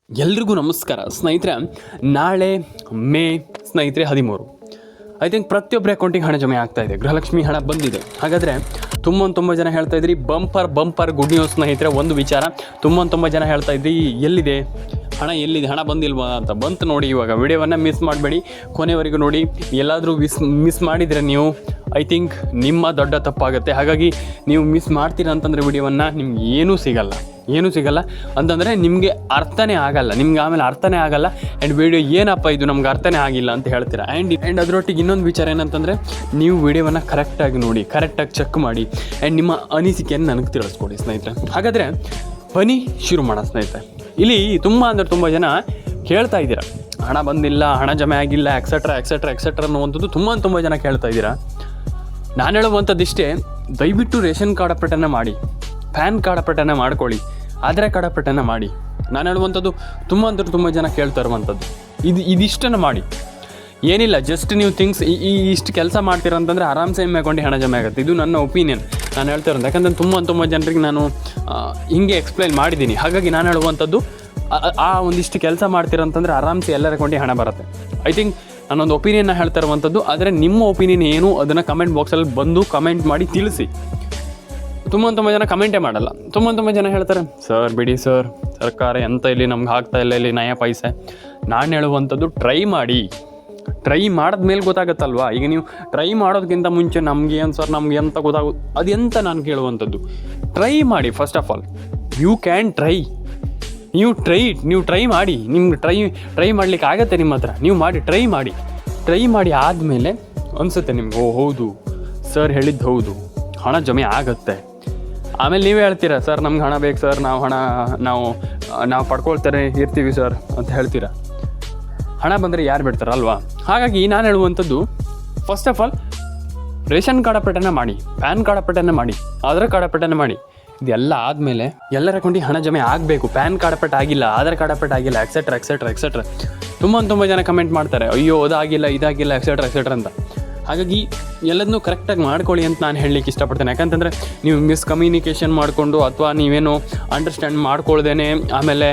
ಎಲ್ರಿಗೂ ನಮಸ್ಕಾರ ಸ್ನೇಹಿತರೆ. ನಾಳೆ ಮೇ ಸ್ನೇಹಿತರೆ 13. ಐ ಥಿಂಕ್ ಪ್ರತಿಯೊಬ್ಬರ ಅಕೌಂಟಿಗೆ ಹಣ ಜಮೆ ಆಗ್ತಾ ಇದೆ. ಗೃಹಲಕ್ಷ್ಮಿ ಹಣ ಬಂದಿದೆ. ಹಾಗಾದರೆ ತುಂಬ ಜನ ಹೇಳ್ತಾ ಇದ್ರಿ ಬಂಪರ್ ಗುಡ್ ನ್ಯೂಸ್ ಸ್ನೇಹಿತರೆ. ಒಂದು ವಿಚಾರ ತುಂಬ ಜನ ಹೇಳ್ತಾ ಇದ್ರಿ ಎಲ್ಲಿದೆ ಹಣ ಬಂದಿಲ್ವಾ ಅಂತ. ಬಂತು ನೋಡಿ. ಇವಾಗ ವಿಡಿಯೋವನ್ನು ಮಿಸ್ ಮಾಡಬೇಡಿ, ಕೊನೆವರೆಗೂ ನೋಡಿ. ಎಲ್ಲಾದರೂ ಮಿಸ್ ಮಾಡಿದರೆ ನೀವು ಐ ಥಿಂಕ್ ನಿಮ್ಮ ದೊಡ್ಡ ತಪ್ಪಾಗುತ್ತೆ. ಹಾಗಾಗಿ ನೀವು ಮಿಸ್ ಮಾಡ್ತೀರಾ ಅಂತಂದರೆ ವಿಡಿಯೋವನ್ನು ನಿಮ್ಗೆ ಏನೂ ಸಿಗಲ್ಲ ಅಂತಂದರೆ ನಿಮಗೆ ಅರ್ಥನೇ ಆಗಲ್ಲ. ನಿಮ್ಗೆ ಆಮೇಲೆ ಅರ್ಥನೇ ಆಗಲ್ಲ. ಆ್ಯಂಡ್ ವಿಡಿಯೋ ಏನಪ್ಪ ಇದು ನಮ್ಗೆ ಅರ್ಥನೇ ಆಗಿಲ್ಲ ಅಂತ ಹೇಳ್ತೀರಾ. ಆ್ಯಂಡ್ ಅದರೊಟ್ಟಿಗೆ ಇನ್ನೊಂದು ವಿಚಾರ ಏನಂತಂದರೆ, ನೀವು ವಿಡಿಯೋವನ್ನು ಕರೆಕ್ಟಾಗಿ ನೋಡಿ, ಕರೆಕ್ಟಾಗಿ ಚೆಕ್ ಮಾಡಿ, ಆ್ಯಂಡ್ ನಿಮ್ಮ ಅನಿಸಿಕೆಯನ್ನು ನನಗೆ ತಿಳಿಸ್ಕೊಡಿ ಸ್ನೇಹಿತರೆ. ಹಾಗಾದರೆ ಬನ್ನಿ ಶುರು ಮಾಡೋಣ ಸ್ನೇಹಿತರೆ. ಇಲ್ಲಿ ತುಂಬ ಜನ ಕೇಳ್ತಾ ಇದ್ದೀರಾ, ಹಣ ಬಂದಿಲ್ಲ, ಹಣ ಜಮೆ ಆಗಿಲ್ಲ, ಎಕ್ಸೆಟ್ರಾ ಅನ್ನುವಂಥದ್ದು ತುಂಬ ಜನ ಕೇಳ್ತಾ ಇದ್ದೀರಾ. ನಾನು ಹೇಳುವಂಥದ್ದು ಇಷ್ಟೇ, ದಯವಿಟ್ಟು ರೇಷನ್ ಕಾರ್ಡ್ ಅಪ್ಡೇಟನ್ನು ಮಾಡಿ, ಪ್ಯಾನ್ ಕಾರ್ಡ್ ಅಪ್ಡೇಟನ್ನು ಮಾಡ್ಕೊಳ್ಳಿ, ಆಧಾರ್ ಕಾರ್ಡ್ ಅಪ್ಡೇಟನ್ನು ಮಾಡಿ. ನಾನು ಹೇಳುವಂಥದ್ದು ತುಂಬ ಜನ ಕೇಳ್ತಾ ಇರುವಂಥದ್ದು ಇದಿಷ್ಟನ್ನು ಮಾಡಿ. ಏನಿಲ್ಲ, ಜಸ್ಟ್ ನೀವು ಇಷ್ಟು ಕೆಲಸ ಮಾಡ್ತೀರಂತಂದರೆ ಆರಾಮ್ಸೆ ನಿಮ್ಮ ಅಕೌಂಟಿಗೆ ಹಣ ಜಮೆ ಆಗುತ್ತೆ. ಇದು ನನ್ನ ಒಪಿನಿಯನ್, ನಾನು ಹೇಳ್ತಾ ಇರೋದು. ಯಾಕಂದರೆ ತುಂಬ ಜನರಿಗೆ ನಾನು ಹಿಂಗೆ ಎಕ್ಸ್ಪ್ಲೈನ್ ಮಾಡಿದ್ದೀನಿ. ಹಾಗಾಗಿ ನಾನು ಹೇಳುವಂಥದ್ದು ಒಂದಿಷ್ಟು ಕೆಲಸ ಮಾಡ್ತೀರಂತಂದರೆ ಆರಾಮ್ಸೆ ಎಲ್ಲರ ಅಕೌಂಟಿಗೆ ಹಣ ಬರುತ್ತೆ. ಐ ಥಿಂಕ್ ನಾನೊಂದು ಒಪಿನಿಯನ್ನ ಹೇಳ್ತಾ ಇರುವಂಥದ್ದು. ಆದರೆ ನಿಮ್ಮ ಒಪಿನಿಯನ್ ಏನು ಅದನ್ನು ಕಮೆಂಟ್ ಬಾಕ್ಸಲ್ಲಿ ಬಂದು ಕಮೆಂಟ್ ಮಾಡಿ ತಿಳಿಸಿ. ತುಂಬ ಜನ ಕಮೆಂಟೇ ಮಾಡಲ್ಲ. ತುಂಬ ಜನ ಹೇಳ್ತಾರೆ, ಸರ್ ಬಿಡಿ ಸರ್, ಸರ್ಕಾರ ಎಂತ ಇಲ್ಲಿ ನಮ್ಗೆ ಆಗ್ತಾ ಇಲ್ಲ, ಇಲ್ಲಿ ನಯ ಪೈಸೆ. ನಾನು ಹೇಳುವಂಥದ್ದು ಟ್ರೈ ಮಾಡಿದ್ಮೇಲೆ ಗೊತ್ತಾಗುತ್ತಲ್ವಾ. ಈಗ ನೀವು ಟ್ರೈ ಮಾಡೋದಕ್ಕಿಂತ ಮುಂಚೆ ನಮಗೆ ಏನು ಸರ್ ನಮ್ಗೆ ಎಂತ ಗೊತ್ತಾಗುತ್ತೆ ಅದೆಂತ ನಾನು ಕೇಳುವಂಥದ್ದು. ಟ್ರೈ ಮಾಡಿ. First of all you can try. ನೀವು ಟ್ರೈ ಮಾಡಿ. ನಿಮ್ಗೆ ಟ್ರೈ ಮಾಡ್ಲಿಕ್ಕೆ ಆಗುತ್ತೆ ನಿಮ್ಮ ಹತ್ರ, ನೀವು ಮಾಡಿ. ಟ್ರೈ ಮಾಡಿ ಆದಮೇಲೆ ಅನಿಸುತ್ತೆ ನಿಮ್ಗೆ, ಓ ಹೌದು ಸರ್ ಹೇಳಿದ್ದು ಹೌದು, ಹಣ ಜಮೆ ಆಗುತ್ತೆ. ಆಮೇಲೆ ನೀವೇ ಹೇಳ್ತೀರಾ, ಸರ್ ನಮ್ಗೆ ಹಣ ಬೇಕು ಸರ್, ನಾವು ಪಡ್ಕೊಳ್ತಾರೆ ಇರ್ತೀವಿ ಸರ್ ಅಂತ ಹೇಳ್ತೀರಾ. ಹಣ ಬಂದರೆ ಯಾರು ಬಿಡ್ತಾರೆ ಅಲ್ವಾ. ಹಾಗಾಗಿ ನಾನು ಹೇಳುವಂಥದ್ದು, first of all ration card ಅಪ್ಡೇಟನ್ನು ಮಾಡಿ, ಪ್ಯಾನ್ ಕಾರ್ಡ್ ಅಪ್ಡೇಟನ್ನು ಮಾಡಿ, ಆಧಾರ್ ಕಾರ್ಡ್ ಅಪ್ಡೇಟನ್ನು ಮಾಡಿ. ಇದೆಲ್ಲ ಆದಮೇಲೆ ಎಲ್ಲರ ಅಕೌಂಟಿಗೆ ಹಣ ಜಮೆ ಆಗಬೇಕು. ಪ್ಯಾನ್ ಕಾರ್ಡ್ ಅಪ್ಡೇಟ್ ಆಗಿಲ್ಲ, ಆಧಾರ್ ಕಾರ್ಡ್ ಅಪ್ಡೇಟ್ ಆಗಿಲ್ಲ, ಎಕ್ಸೆಟ್ರಾ. ತುಂಬ ಜನ ಕಮೆಂಟ್ ಮಾಡ್ತಾರೆ, ಅಯ್ಯೋ ಅದಾಗಿಲ್ಲ ಇದಾಗಿಲ್ಲ ಎಕ್ಸೆಟ್ರಾ ಅಂತ. ಹಾಗಾಗಿ ಎಲ್ಲದನ್ನೂ ಕರೆಕ್ಟಾಗಿ ಮಾಡ್ಕೊಳ್ಳಿ ಅಂತ ನಾನು ಹೇಳಲಿಕ್ಕೆ ಇಷ್ಟಪಡ್ತೇನೆ. ಯಾಕಂತಂದರೆ ನೀವು ಮಿಸ್ಕಮ್ಯುನಿಕೇಷನ್ ಮಾಡಿಕೊಂಡು ಅಥವಾ ನೀವೇನೋ ಅಂಡರ್ಸ್ಟ್ಯಾಂಡ್ ಮಾಡ್ಕೊಳ್ದೇನೆ ಆಮೇಲೆ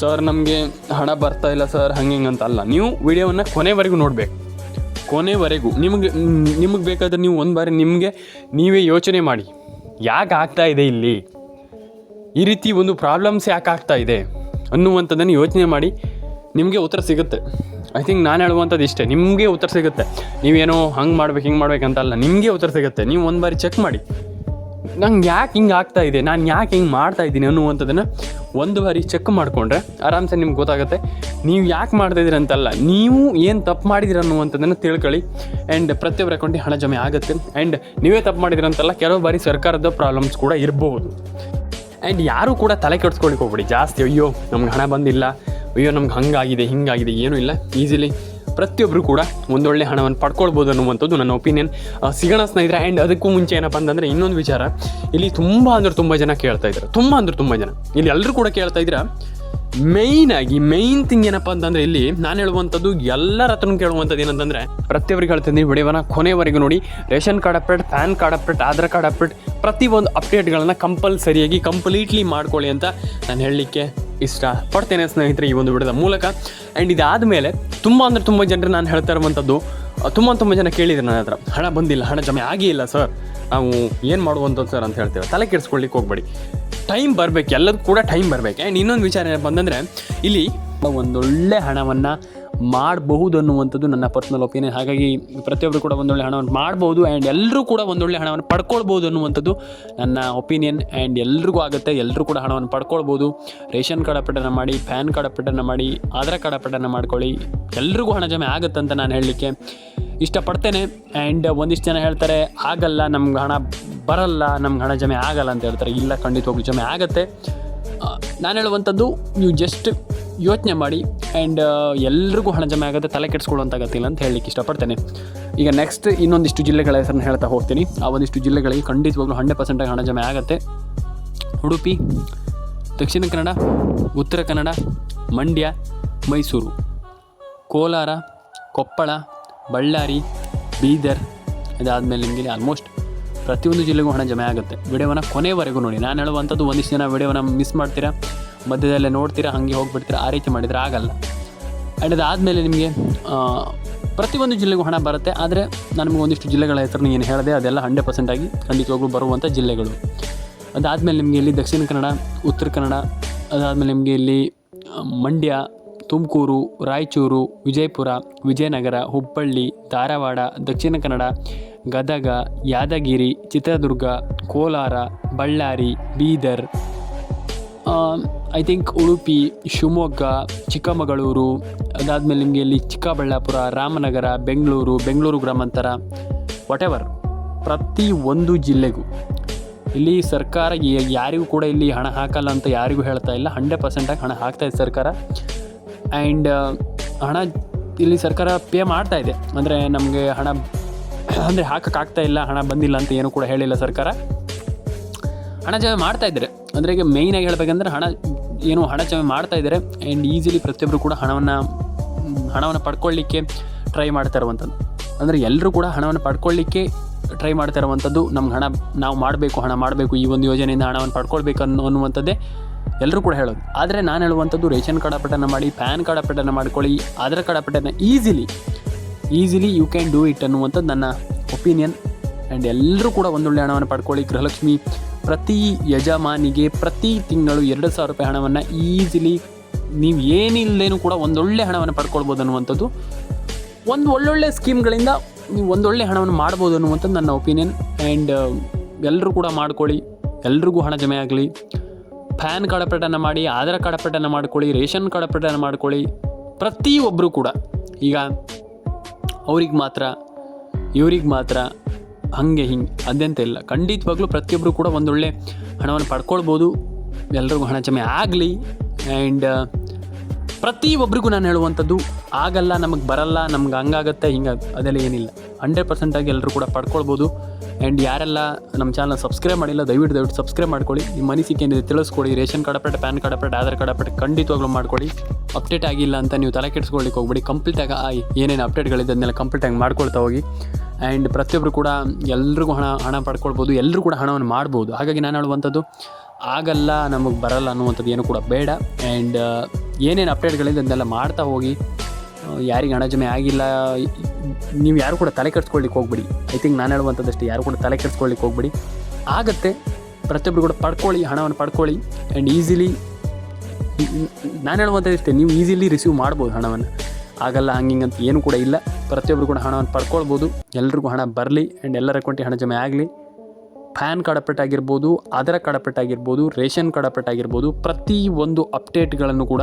ಸರ್ ನಮಗೆ ಹಣ ಬರ್ತಾ ಇಲ್ಲ ಸರ್ ಹಂಗೆ ಅಂತ ಅಲ್ಲ. ನೀವು ವಿಡಿಯೋವನ್ನು ಕೊನೆವರೆಗೂ ನೋಡಬೇಕು. ಕೊನೆವರೆಗೂ ನಿಮಗೆ ಬೇಕಾದರೆ ನೀವು ಒಂದು ಬಾರಿ ನೀವೇ ಯೋಚನೆ ಮಾಡಿ, ಯಾಕೆ ಆಗ್ತಾ ಇದೆ ಇಲ್ಲಿ ಈ ರೀತಿ ಒಂದು ಪ್ರಾಬ್ಲಮ್ಸ್ ಯಾಕೆ ಆಗ್ತಾ ಇದೆ ಅನ್ನುವಂಥದ್ದನ್ನು ಯೋಚನೆ ಮಾಡಿ. ನಿಮಗೆ ಉತ್ತರ ಸಿಗುತ್ತೆ. ಐ ಥಿಂಕ್ ನಾನು ಹೇಳುವಂಥದ್ದು ಇಷ್ಟೇ, ನಿಮಗೆ ಉತ್ತರ ಸಿಗುತ್ತೆ. ನೀವೇನೋ ಹಿಂಗೆ ಮಾಡ್ಬೇಕಂತಲ್ಲ, ನಿಮಗೆ ಉತ್ತರ ಸಿಗುತ್ತೆ. ನೀವು ಒಂದು ಬಾರಿ ಚೆಕ್ ಮಾಡಿ, ನಂಗೆ ಯಾಕೆ ಹಿಂಗೆ ಆಗ್ತಾ ಇದೆ, ನಾನು ಯಾಕೆ ಹಿಂಗೆ ಮಾಡ್ತಾ ಇದ್ದೀನಿ ಅನ್ನುವಂಥದ್ದನ್ನು ಒಂದು ಬಾರಿ ಚೆಕ್ ಮಾಡಿಕೊಂಡ್ರೆ ಆರಾಮ್ಸೆ ನಿಮ್ಗೆ ಗೊತ್ತಾಗುತ್ತೆ. ನೀವು ಯಾಕೆ ಮಾಡ್ತಾಯಿದ್ದೀರಿ ಅಂತಲ್ಲ, ನೀವು ಏನು ತಪ್ಪು ಮಾಡಿದ್ದೀರ ಅನ್ನುವಂಥದ್ದನ್ನು ತಿಳ್ಕೊಳ್ಳಿ. ಆ್ಯಂಡ್ ಪ್ರತಿಯೊಬ್ಬರ ಅಕೌಂಟಿಗೆ ಹಣ ಜಮೆ ಆಗುತ್ತೆ. ಆ್ಯಂಡ್ ನೀವೇ ತಪ್ಪು ಮಾಡಿದ್ದೀರ ಅಂತಲ್ಲ, ಕೆಲವು ಬಾರಿ ಸರ್ಕಾರದ ಪ್ರಾಬ್ಲಮ್ಸ್ ಕೂಡ ಇರಬಹುದು. ಆ್ಯಂಡ್ ಯಾರೂ ಕೂಡ ತಲೆ ಕೆಡಿಸ್ಕೊಳ್ಳಿಕ್ಕೆ ಹೋಗ್ಬಿಡಿ ಜಾಸ್ತಿ. ಅಯ್ಯೋ ನಮ್ಗೆ ಹಣ ಬಂದಿಲ್ಲ, ಅಯ್ಯೋ ನಮ್ಗೆ ಹಿಂಗಾಗಿದೆ ಏನೂ ಇಲ್ಲ. ಈಸಿಲಿ ಪ್ರತಿಯೊಬ್ಬರು ಕೂಡ ಒಂದೊಳ್ಳೆ ಹಣವನ್ನು ಪಡ್ಕೊಳ್ಬೋದು ಅನ್ನುವಂಥದ್ದು ನನ್ನ ಒಪಿನಿಯನ್. ಸಿಗೋಣ ಸ್ನೇಹಿತರೆ. ಆ್ಯಂಡ್ ಅದಕ್ಕೂ ಮುಂಚೆ ಏನಪ್ಪ ಅಂತಂದರೆ ಇನ್ನೊಂದು ವಿಚಾರ, ಇಲ್ಲಿ ತುಂಬ ಜನ ಕೇಳ್ತಾ ಇದ್ದಾರೆ. ತುಂಬ ಜನ ಇಲ್ಲಿ ಎಲ್ಲರೂ ಕೂಡ ಕೇಳ್ತಾ ಇದ್ದೀರಾ. ಮೇಯ್ನ್ ಥಿಂಗ್ ಏನಪ್ಪ ಅಂತಂದರೆ, ಇಲ್ಲಿ ನಾನು ಹೇಳುವಂಥದ್ದು ಎಲ್ಲರ ಹತ್ರನೂ ಕೇಳುವಂಥದ್ದು ಏನಂತಂದರೆ, ಪ್ರತಿಯೊಬ್ಬರಿಗೆ ಹೇಳ್ತೀನಿ ವಿಡಿಯೋವನ್ನು ಕೊನೆವರೆಗೂ ನೋಡಿ. Ration card update, PAN card update, Aadhaar card update, ಪ್ರತಿಯೊಂದು ಅಪ್ಡೇಟ್ಗಳನ್ನು ಕಂಪಲ್ಸರಿಯಾಗಿ ಕಂಪ್ಲೀಟ್ಲಿ ಮಾಡ್ಕೊಳ್ಳಿ ಅಂತ ನಾನು ಹೇಳಲಿಕ್ಕೆ ಇಷ್ಟಪಡ್ತೇನೆ ಸ್ನೇಹಿತರೆ ಈ ಒಂದು ವಿಡಿಯೋದ ಮೂಲಕ. ಆ್ಯಂಡ್ ಇದಾದಮೇಲೆ ತುಂಬ ಜನರು ನಾನು ಹೇಳ್ತಾ ಇರುವಂಥದ್ದು, ತುಂಬ ಜನ ಕೇಳಿದ್ರು ನನ್ನ ಹತ್ರ, ಹಣ ಬಂದಿಲ್ಲ, ಹಣ ಜಮೆ ಆಗೇ ಇಲ್ಲ ಸರ್, ನಾವು ಏನು ಮಾಡುವಂಥದ್ದು ಸರ್ ಅಂತ ಹೇಳ್ತೇವೆ. ತಲೆ ಕೆಡಿಸ್ಕೊಳ್ಳಿಕ್ಕೆ ಹೋಗ್ಬೇಡಿ. ಟೈಮ್ ಬರಬೇಕು, ಎಲ್ಲದೂ ಕೂಡ ಟೈಮ್ ಬರಬೇಕು. ಆ್ಯಂಡ್ ಇನ್ನೊಂದು ವಿಚಾರ ಏನಪ್ಪ ಅಂತಂದರೆ, ಇಲ್ಲಿ ಒಂದೊಳ್ಳೆ ಹಣವನ್ನು ಮಾಡಬಹುದು ಅನ್ನುವಂಥದ್ದು ನನ್ನ ಪರ್ಸ್ನಲ್ ಒಪಿನಿಯನ್. ಹಾಗಾಗಿ ಪ್ರತಿಯೊಬ್ಬರು ಕೂಡ ಒಂದೊಳ್ಳೆ ಹಣವನ್ನು ಮಾಡ್ಬೋದು. ಆ್ಯಂಡ್ ಎಲ್ಲರೂ ಕೂಡ ಒಂದೊಳ್ಳೆ ಹಣವನ್ನು ಪಡ್ಕೊಳ್ಬೋದು ಅನ್ನುವಂಥದ್ದು ನನ್ನ ಒಪಿನಿಯನ್. ಆ್ಯಂಡ್ ಎಲ್ರಿಗೂ ಆಗುತ್ತೆ, ಎಲ್ಲರೂ ಕೂಡ ಹಣವನ್ನು ಪಡ್ಕೊಳ್ಬೋದು. ರೇಷನ್ ಕಾರ್ಡ್ ಅಪ್ಡೇಟನ್ನು ಮಾಡಿ, ಪ್ಯಾನ್ ಕಾರ್ಡ್ ಅಪ್ಡೇಟನ್ನು ಮಾಡಿ, ಆಧಾರ್ ಕಾರ್ಡ್ ಅಪ್ಡೇಟನ್ನು ಮಾಡ್ಕೊಳ್ಳಿ. ಎಲ್ರಿಗೂ ಹಣ ಜಮೆ ಆಗುತ್ತೆ ಅಂತ ನಾನು ಹೇಳಲಿಕ್ಕೆ ಇಷ್ಟಪಡ್ತೇನೆ. ಆ್ಯಂಡ್ ಒಂದಿಷ್ಟು ಜನ ಹೇಳ್ತಾರೆ, ಆಗಲ್ಲ, ನಮ್ಗೆ ಹಣ ಬರಲ್ಲ, ನಮ್ಗೆ ಹಣ ಜಮೆ ಆಗಲ್ಲ ಅಂತ ಹೇಳ್ತಾರೆ. ಇಲ್ಲ, ಖಂಡಿತವಾಗ್ಲೂ ಜಮೆ ಆಗುತ್ತೆ. ನಾನು ಹೇಳುವಂಥದ್ದು, ನೀವು ಜಸ್ಟ್ ಯೋಚನೆ ಮಾಡಿ. ಆ್ಯಂಡ್ ಎಲ್ರಿಗೂ ಹಣ ಜಮೆ ಆಗುತ್ತೆ, ತಲೆ ಕೆಡಿಸ್ಕೊಳ್ಳುವಂತಾಗತ್ತಿಲ್ಲ ಅಂತ ಹೇಳಲಿಕ್ಕೆ ಇಷ್ಟಪಡ್ತೇನೆ. ಈಗ ನೆಕ್ಸ್ಟ್ ಇನ್ನೊಂದಿಷ್ಟು ಜಿಲ್ಲೆಗಳ ಹೆಸರನ್ನು ಹೇಳ್ತಾ ಹೋಗ್ತೀನಿ. ಆ ಒಂದಿಷ್ಟು ಜಿಲ್ಲೆಗಳಿಗೆ ಖಂಡಿತವಾಗ್ಲೂ 100% ಹಣ ಜಮೆ ಆಗುತ್ತೆ. ಉಡುಪಿ, ದಕ್ಷಿಣ ಕನ್ನಡ, ಉತ್ತರ ಕನ್ನಡ, ಮಂಡ್ಯ, ಮೈಸೂರು, ಕೋಲಾರ, ಕೊಪ್ಪಳ, ಬಳ್ಳಾರಿ, ಬೀದರ್. ಇದಾದಮೇಲೆ ನಿಮಗೆ ಆಲ್ಮೋಸ್ಟ್ ಪ್ರತಿಯೊಂದು ಜಿಲ್ಲೆಗೂ ಹಣ ಜಮೆ ಆಗುತ್ತೆ. ವಿಡಿಯೋವನ್ನು ಕೊನೆವರೆಗೂ ನೋಡಿ. ನಾನು ಹೇಳುವಂಥದ್ದು, ಒಂದಿಷ್ಟು ಜನ ವಿಡಿಯೋವನ್ನು ಮಿಸ್ ಮಾಡ್ತೀರಾ. ಮಧ್ಯದಲ್ಲೇ ನೋಡ್ತೀರಾ ಹಾಗೆ ಹೋಗಿಬಿಡ್ತೀರಾ, ಆ ರೀತಿ ಮಾಡಿದರೆ ಆಗಲ್ಲ. ಆ್ಯಂಡ್ ಅದಾದಮೇಲೆ ನಿಮಗೆ ಪ್ರತಿಯೊಂದು ಜಿಲ್ಲೆಗೂ ಹಣ ಬರುತ್ತೆ. ಆದರೆ ನಾನು ನಿಮಗೆ ಒಂದಿಷ್ಟು ಜಿಲ್ಲೆಗಳ ಹೆಸರನ್ನ ಏನು ಹೇಳಿದೆ ಅದೆಲ್ಲ 100% ಆಗಿ ಖಂಡಿತವಾಗ್ಲೂ ಬರುವಂಥ ಜಿಲ್ಲೆಗಳು. ಅದಾದಮೇಲೆ ನಿಮಗೆ ಇಲ್ಲಿ ದಕ್ಷಿಣ ಕನ್ನಡ, ಉತ್ತರ ಕನ್ನಡ, ಅದಾದಮೇಲೆ ನಿಮಗೆ ಇಲ್ಲಿ ಮಂಡ್ಯ, ತುಮಕೂರು, ರಾಯಚೂರು, ವಿಜಯಪುರ, ವಿಜಯನಗರ, ಹುಬ್ಬಳ್ಳಿ, ಧಾರವಾಡ, ದಕ್ಷಿಣ ಕನ್ನಡ, ಗದಗ, ಯಾದಗಿರಿ, ಚಿತ್ರದುರ್ಗ, ಕೋಲಾರ, ಬಳ್ಳಾರಿ, ಬೀದರ್, ಐ ಥಿಂಕ್ ಉಡುಪಿ, ಶಿವಮೊಗ್ಗ, ಚಿಕ್ಕಮಗಳೂರು, ಅದಾದಮೇಲೆ ನಿಮಗೆ ಇಲ್ಲಿ ಚಿಕ್ಕಬಳ್ಳಾಪುರ, ರಾಮನಗರ, ಬೆಂಗಳೂರು ಗ್ರಾಮಾಂತರ, ವಾಟೆವರ್ ಪ್ರತಿ ಒಂದು ಜಿಲ್ಲೆಗೂ ಇಲ್ಲಿ ಸರ್ಕಾರ ಯಾರಿಗೂ ಕೂಡ ಇಲ್ಲಿ ಹಣ ಹಾಕಲ್ಲ ಅಂತ ಯಾರಿಗೂ ಹೇಳ್ತಾ ಇಲ್ಲ. 100% ಆಗಿ ಹಣ ಹಾಕ್ತಾಯಿದೆ ಸರ್ಕಾರ. ಆ್ಯಂಡ್ ಹಣ ಇಲ್ಲಿ ಸರ್ಕಾರ ಪೇ ಮಾಡ್ತಾ ಇದೆ. ಅಂದರೆ ನಮಗೆ ಹಣ ಅಂದರೆ ಹಾಕೋಕ್ಕಾಗ್ತಾ ಇಲ್ಲ, ಹಣ ಬಂದಿಲ್ಲ ಅಂತ ಏನೂ ಕೂಡ ಹೇಳಿಲ್ಲ ಸರ್ಕಾರ. ಹಣ ಜಮೆ ಮಾಡ್ತಾ ಇದ್ದಾರೆ. ಅಂದರೆ ಈಗ ಮೇಯ್ನಾಗಿ ಹೇಳಬೇಕಂದ್ರೆ ಹಣ ಜಮೆ ಮಾಡ್ತಾ ಇದ್ದಾರೆ. ಆ್ಯಂಡ್ ಈಸಿಲಿ ಪ್ರತಿಯೊಬ್ಬರು ಕೂಡ ಹಣವನ್ನು ಪಡ್ಕೊಳ್ಳಿಕ್ಕೆ ಟ್ರೈ ಮಾಡ್ತಾ ಇರುವಂಥದ್ದು. ಅಂದರೆ ಎಲ್ಲರೂ ಕೂಡ ಹಣವನ್ನು ಪಡ್ಕೊಳ್ಳಿಕ್ಕೆ ಟ್ರೈ ಮಾಡ್ತಾ ಇರುವಂಥದ್ದು. ನಮ್ಗೆ ನಾವು ಹಣ ಮಾಡಬೇಕು, ಈ ಒಂದು ಯೋಜನೆಯಿಂದ ಹಣವನ್ನು ಪಡ್ಕೊಳ್ಬೇಕು ಅನ್ನುವಂಥದ್ದೇ ಎಲ್ಲರೂ ಕೂಡ ಹೇಳೋದು. ಆದರೆ ನಾನು ಹೇಳುವಂಥದ್ದು ರೇಷನ್ ಕಾರ್ಡ್ ಅಪ್ಡೇಟನ್ನು ಮಾಡಿ, ಪ್ಯಾನ್ ಕಾರ್ಡ್ ಅಪ್ಡೇಟನ್ನು ಮಾಡ್ಕೊಳ್ಳಿ, ಆಧಾರ್ ಕಾರ್ಡ್ ಅಪ್ಡೇಟನ್ನು easily you can do it ಅನ್ನುವಂಥದ್ದು ನನ್ನ ಒಪಿನಿಯನ್. ಆ್ಯಂಡ್ ಎಲ್ಲರೂ ಕೂಡ ಒಂದೊಳ್ಳೆ ಹಣವನ್ನು ಪಡ್ಕೊಳ್ಳಿ. ಗೃಹಲಕ್ಷ್ಮಿ ಪ್ರತಿ ಯಜಮಾನಿಗೆ ಪ್ರತಿ ತಿಂಗಳು 2,000 ರೂಪಾಯಿ ಹಣವನ್ನು ಈಸಿಲಿ ನೀವು ಏನಿಲ್ಲದೇನೂ ಕೂಡ ಒಂದೊಳ್ಳೆ ಹಣವನ್ನು ಪಡ್ಕೊಳ್ಬೋದು ಅನ್ನುವಂಥದ್ದು. ಒಂದು ಒಳ್ಳೊಳ್ಳೆ ಸ್ಕೀಮ್ಗಳಿಂದ ನೀವು ಒಂದೊಳ್ಳೆ ಹಣವನ್ನು ಮಾಡ್ಬೋದು ಅನ್ನುವಂಥದ್ದು ನನ್ನ ಒಪಿನಿಯನ್. ಆ್ಯಂಡ್ ಎಲ್ಲರೂ ಕೂಡ ಮಾಡ್ಕೊಳ್ಳಿ, ಎಲ್ರಿಗೂ ಹಣ ಜಮೆ ಆಗಲಿ. ಪ್ಯಾನ್ ಕಾರ್ಡ್ ಅಪ್ಡೇಟನ್ನು ಮಾಡಿ, ಆಧಾರ್ ಕಾರ್ಡ್ ಅಪ್ಡೇಟನ್ನು ಮಾಡ್ಕೊಳ್ಳಿ, ರೇಷನ್ ಕಾರ್ಡ್ ಅಪ್ಡೇಟನ್ನು ಮಾಡ್ಕೊಳ್ಳಿ. ಪ್ರತಿಯೊಬ್ಬರು ಕೂಡ ಈಗ ಅವ್ರಿಗೆ ಮಾತ್ರ ಇವ್ರಿಗೆ ಮಾತ್ರ ಹಾಗೆ ಹಿಂಗೆ ಅದಂತ ಇಲ್ಲ. ಖಂಡಿತವಾಗ್ಲೂ ಪ್ರತಿಯೊಬ್ಬರು ಕೂಡ ಒಂದೊಳ್ಳೆ ಹಣವನ್ನು ಪಡ್ಕೊಳ್ಬೋದು. ಎಲ್ರಿಗೂ ಹಣ ಜಮೆ ಆಗಲಿ. ಆ್ಯಂಡ್ ಪ್ರತಿಯೊಬ್ಬರಿಗೂ ನಾನು ಹೇಳುವಂಥದ್ದು ಆಗಲ್ಲ, ನಮಗೆ ಬರಲ್ಲ, ನಮ್ಗೆ ಹಂಗಾಗತ್ತೆ ಅದೆಲ್ಲ ಏನಿಲ್ಲ. 100% ಆಗಿ ಎಲ್ಲರೂ ಕೂಡ ಪಡ್ಕೊಳ್ಬೋದು. ಆ್ಯಂಡ್ ಯಾರೆಲ್ಲ ನಮ್ಮ ಚಾನಲ್ ಸಬ್ಸ್ಕ್ರೈಬ್ ಮಾಡಿಲ್ಲ ದಯವಿಟ್ಟು ಸಬ್ಸ್ಕ್ರೈಬ್ ಮಾಡ್ಕೊಳ್ಳಿ. ನಿಮ್ಮ ಅನಿಸಿಕೆ ಏನಿದೆ ತಿಳಿಸ್ಕೊಡಿ. Ration card update, PAN card update, Aadhaar card update ಖಂಡಿತವಾಗ್ಲೂ ಮಾಡ್ಕೊಳ್ಳಿ. ಅಪ್ಡೇಟ್ ಆಗಿಲ್ಲ ಅಂತ ನೀವು ತಲೆ ಕೆಡಿಸ್ಕೊಳ್ಳಿಕ್ಕೆ ಹೋಗ್ಬೇಡಿ. ಕಂಪ್ಲೀಟಾಗಿ ಏನೇನು ಅಪ್ಡೇಟ್ಗಳಿದೆ ಅದನ್ನೆಲ್ಲ ಕಂಪ್ಲೀಟಾಗಿ ಮಾಡ್ಕೊಳ್ತಾ ಹೋಗಿ. ಆ್ಯಂಡ್ ಪ್ರತಿಯೊಬ್ಬರು ಕೂಡ ಎಲ್ರಿಗೂ ಹಣ ಪಡ್ಕೊಳ್ಬೋದು, ಎಲ್ಲರೂ ಕೂಡ ಹಣವನ್ನು ಮಾಡ್ಬೋದು. ಹಾಗಾಗಿ ನಾನು ಹೇಳುವಂಥದ್ದು ಆಗಲ್ಲ, ನಮಗೆ ಬರಲ್ಲ ಅನ್ನುವಂಥದ್ದು ಏನು ಕೂಡ ಬೇಡ. ಆ್ಯಂಡ್ ಏನೇನು ಅಪ್ಡೇಟ್ಗಳಿದೆ ಅದನ್ನೆಲ್ಲ ಮಾಡ್ತಾ ಹೋಗಿ. ಯಾರಿಗೆ ಹಣ ಜಮೆ ಆಗಿಲ್ಲ ನೀವು ಯಾರು ಕೂಡ ತಲೆ ಕೆಡಿಸ್ಕೊಳ್ಳಿಕ್ಕೆ ಹೋಗ್ಬಿಡಿ. ಐ ಥಿಂಕ್ ನಾನು ಹೇಳುವಂಥದ್ದಷ್ಟೇ, ಯಾರು ಕೂಡ ತಲೆ ಕೆಡಿಸ್ಕೊಳ್ಳಿಕ್ಕೆ ಹೋಗ್ಬಿಡಿ. ಆಗುತ್ತೆ, ಪ್ರತಿಯೊಬ್ಬರು ಕೂಡ ಪಡ್ಕೊಳ್ಳಿ, ಹಣವನ್ನು ಪಡ್ಕೊಳ್ಳಿ. ಆ್ಯಂಡ್ ಈಸಿಲಿ ನಾನು ಹೇಳುವಂಥದ್ದಷ್ಟೇ, ನೀವು ಈಸಿಲಿ ರಿಸೀವ್ ಮಾಡ್ಬೋದು ಹಣವನ್ನು. ಆಗಲ್ಲ ಹಂಗಿಂಗಂತ ಏನು ಕೂಡ ಇಲ್ಲ. ಪ್ರತಿಯೊಬ್ಬರು ಕೂಡ ಹಣವನ್ನು ಪಡ್ಕೊಳ್ಬೋದು. ಎಲ್ರಿಗೂ ಹಣ ಬರಲಿ. ಆ್ಯಂಡ್ ಎಲ್ಲರ ಅಕೌಂಟಿಗೆ ಹಣ ಜಮೆ ಆಗಲಿ. ಪ್ಯಾನ್ ಕಾರ್ಡ್ ಅಪ್ಡೇಟ್ ಆಗಿರ್ಬೋದು, ಆಧಾರ್ ಕಾರ್ಡ್ ಅಪ್ಡೇಟ್ ಆಗಿರ್ಬೋದು, ರೇಷನ್ ಕಾರ್ಡ್ ಅಪ್ಡೇಟ್ ಆಗಿರ್ಬೋದು, ಪ್ರತಿ ಒಂದು ಅಪ್ಡೇಟ್ಗಳನ್ನು ಕೂಡ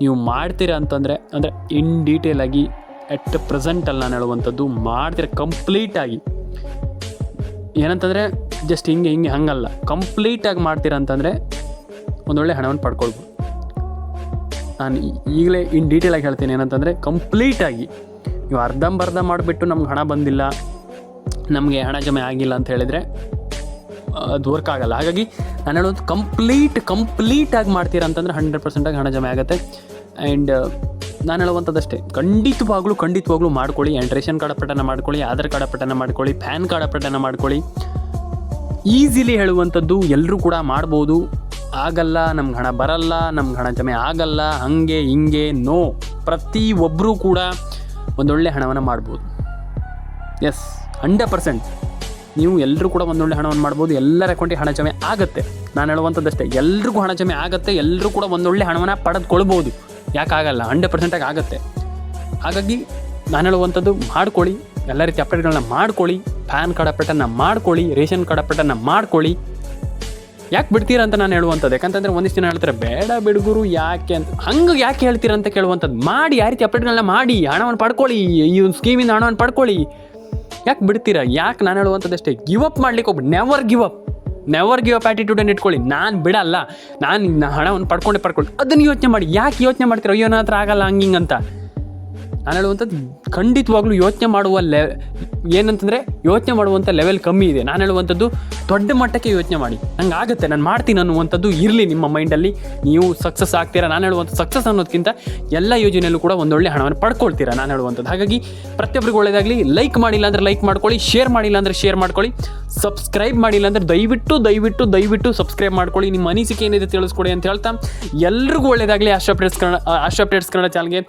ನೀವು ಮಾಡ್ತೀರಾ ಅಂತಂದರೆ ಅಂದರೆ ಇನ್ ಡೀಟೇಲ್ ಆಗಿ ಎಟ್ ಪ್ರೆಸೆಂಟಲ್ಲಿ ನಾನು ಹೇಳುವಂಥದ್ದು ಮಾಡ್ತೀರ ಕಂಪ್ಲೀಟಾಗಿ. ಏನಂತಂದರೆ ಜಸ್ಟ್ ಹಿಂಗೆ ಹಂಗಲ್ಲ, ಕಂಪ್ಲೀಟಾಗಿ ಮಾಡ್ತೀರಾ ಅಂತಂದರೆ ಒಂದೊಳ್ಳೆ ಹಣವನ್ನು ಪಡ್ಕೊಳ್ಬೋದು. ನಾನು ಈಗಲೇ ಇನ್ ಡೀಟೇಲಾಗಿ ಹೇಳ್ತೀನಿ. ಏನಂತಂದರೆ ಕಂಪ್ಲೀಟಾಗಿ ನೀವು ಅರ್ಧಂಬರ್ಧ ಮಾಡಿಬಿಟ್ಟು ನಮ್ಗೆ ಹಣ ಬಂದಿಲ್ಲ, ನಮಗೆ ಹಣ ಜಮೆ ಆಗಿಲ್ಲ ಅಂತ ಹೇಳಿದರೆ ಅದು ವರ್ಕ್ ಆಗಲ್ಲ. ಹಾಗಾಗಿ ನಾನು ಹೇಳೋದು ಕಂಪ್ಲೀಟಾಗಿ ಮಾಡ್ತೀರಾ ಅಂತಂದರೆ 100% ಆಗಿ ಹಣ ಜಮೆ ಆಗುತ್ತೆ. ಆ್ಯಂಡ್ ನಾನು ಹೇಳುವಂಥದ್ದಷ್ಟೇ, ಖಂಡಿತವಾಗ್ಲೂ ಮಾಡ್ಕೊಳ್ಳಿ. ಆ್ಯಂಡ್ ರೇಷನ್ ಕಾರ್ಡ್ ಅಪ್ಡೇಟನ್ನು ಮಾಡ್ಕೊಳ್ಳಿ, ಆಧಾರ್ ಕಾರ್ಡ್ ಅಪ್ಡೇಟನ್ನು ಮಾಡ್ಕೊಳ್ಳಿ, ಪ್ಯಾನ್ ಕಾರ್ಡ್ ಅಪ್ಡೇಟನ್ನು ಮಾಡ್ಕೊಳ್ಳಿ. ಈಸಿಲಿ ಹೇಳುವಂಥದ್ದು ಎಲ್ಲರೂ ಕೂಡ ಮಾಡ್ಬೋದು. ಆಗಲ್ಲ, ನಮ್ಗೆ ಹಣ ಬರಲ್ಲ, ನಮ್ಗೆ ಹಣ ಜಮೆ ಆಗಲ್ಲ, ಹಿಂಗೆ ನೋ. ಪ್ರತಿಯೊಬ್ಬರೂ ಕೂಡ ಒಂದೊಳ್ಳೆ ಹಣವನ್ನು ಮಾಡ್ಬೋದು. ಎಸ್, 100% ನೀವು ಎಲ್ಲರೂ ಕೂಡ ಒಂದೊಳ್ಳೆ ಹಣವನ್ನು ಮಾಡ್ಬೋದು. ಎಲ್ಲರ ಅಕೌಂಟಿಗೆ ಹಣ ಜಮೆ ಆಗುತ್ತೆ. ನಾನು ಹೇಳುವಂಥದ್ದಷ್ಟೇ, ಎಲ್ರಿಗೂ ಹಣ ಜಮೆ ಆಗುತ್ತೆ. ಎಲ್ಲರೂ ಕೂಡ ಒಂದೊಳ್ಳೆ ಹಣವನ್ನು ಪಡೆದುಕೊಳ್ಬೋದು. ಯಾಕಾಗಲ್ಲ, 100% ಆಗುತ್ತೆ. ಹಾಗಾಗಿ ನಾನು ಹೇಳುವಂಥದ್ದು ಮಾಡ್ಕೊಳ್ಳಿ, ಎಲ್ಲ ರೀತಿ ಅಪ್ಡೇಟ್ಗಳನ್ನ ಮಾಡ್ಕೊಳ್ಳಿ. ಪ್ಯಾನ್ ಕಾರ್ಡ್ ಅಪ್ಡೇಟನ್ನು ಮಾಡ್ಕೊಳ್ಳಿ, ರೇಷನ್ ಕಾರ್ಡ್ ಅಪ್ಡೇಟನ್ನು ಮಾಡ್ಕೊಳ್ಳಿ. ಯಾಕೆ ಬಿಡ್ತೀರಾ ಅಂತ ನಾನು ಹೇಳುವಂಥದ್ದು. ಯಾಕಂತಂದರೆ ಒಂದಿಷ್ಟು ಜನ ಹೇಳ್ತಾರೆ ಬೇಡ ಬಿಡುಗರು ಯಾಕೆ ಅಂತ. ಯಾಕೆ ಹೇಳ್ತೀರಾ ಅಂತ ಕೇಳುವಂಥದ್ದು. ಮಾಡಿ, ಯಾವ ರೀತಿ ಅಪ್ಡೇಟ್ಗಳನ್ನ ಮಾಡಿ, ಹಣವನ್ನು ಪಡ್ಕೊಳ್ಳಿ. ಈ ಒಂದು ಸ್ಕೀಮಿಂದ ಹಣವನ್ನು ಪಡ್ಕೊಳ್ಳಿ. ಯಾಕೆ ಬಿಡ್ತೀರಾ? ಯಾಕೆ ನಾನು ಹೇಳುವಂಥದ್ದಷ್ಟೇ, ಗಿವ್ ಅಪ್ ಮಾಡ್ಲಿಕ್ಕೆ ಹೋಗ್ಬಿಡಿ. ನೆವರ್ ಗಿವ್ ಅಪ್ ಆ್ಯಟಿಟ್ಯೂಡನ್ನು ಇಟ್ಕೊಳ್ಳಿ. ನಾನು ಬಿಡಲ್ಲ, ನಾನು ಹಣವನ್ನು ಪಡ್ಕೊಳ್ಳಿ ಅದನ್ನು ಯೋಚನೆ ಮಾಡಿ. ಯಾಕೆ ಯೋಚನೆ ಮಾಡ್ತೀರಾ? ಅಯ್ಯೋ ನನ್ನ ಹತ್ರ ಆಗಲ್ಲ ಹಂಗಿಂಗಂತ. ನಾನು ಹೇಳುವಂಥದ್ದು ಖಂಡಿತವಾಗ್ಲೂ ಯೋಚನೆ ಮಾಡುವ ಯೋಚನೆ ಮಾಡುವಂಥ ಲೆವೆಲ್ ಕಮ್ಮಿ ಇದೆ. ನಾನು ಹೇಳುವಂಥದ್ದು ದೊಡ್ಡ ಮಟ್ಟಕ್ಕೆ ಯೋಚನೆ ಮಾಡಿ, ನಂಗೆ ಆಗುತ್ತೆ, ನಾನು ಮಾಡ್ತೀನಿ ಅನ್ನುವಂಥದ್ದು ಇರಲಿ ನಿಮ್ಮ ಮೈಂಡಲ್ಲಿ. ನೀವು ಸಕ್ಸಸ್ ಆಗ್ತೀರಾ. ನಾನು ಹೇಳುವಂಥ ಸಕ್ಸಸ್ ಅನ್ನೋದಕ್ಕಿಂತ ಎಲ್ಲ ಯೋಜನೆಯಲ್ಲೂ ಕೂಡ ಒಂದೊಳ್ಳೆ ಹಣವನ್ನು ಪಡ್ಕೊಳ್ತೀರಾ ನಾನು ಹೇಳುವಂಥದ್ದು. ಹಾಗಾಗಿ ಪ್ರತಿಯೊಬ್ಬರಿಗೂ ಒಳ್ಳೆಯದಾಗಲಿ. ಲೈಕ್ ಮಾಡಿಲ್ಲ ಅಂದರೆ ಲೈಕ್ ಮಾಡ್ಕೊಳ್ಳಿ, ಶೇರ್ ಮಾಡಿಲ್ಲ ಅಂದರೆ ಶೇರ್ ಮಾಡ್ಕೊಳ್ಳಿ, ಸಬ್ಸ್ಕ್ರೈಬ್ ಮಾಡಿಲ್ಲ ಅಂದರೆ ದಯವಿಟ್ಟು ಸಬ್ಸ್ಕ್ರೈಬ್ ಮಾಡ್ಕೊಳ್ಳಿ. ನಿಮ್ಮ ಅನಿಸಿಕೆ ಏನಿದೆ ತಿಳಿಸ್ಕೊಡಿ ಅಂತ ಹೇಳ್ತಾ ಎಲ್ರಿಗೂ ಒಳ್ಳೆಯದಾಗಲಿ. ಆಶಾ ಅಪ್ಡೇಟ್ಸ್ ಕನ್ನಡ ಚಾನಲ್ಗೆ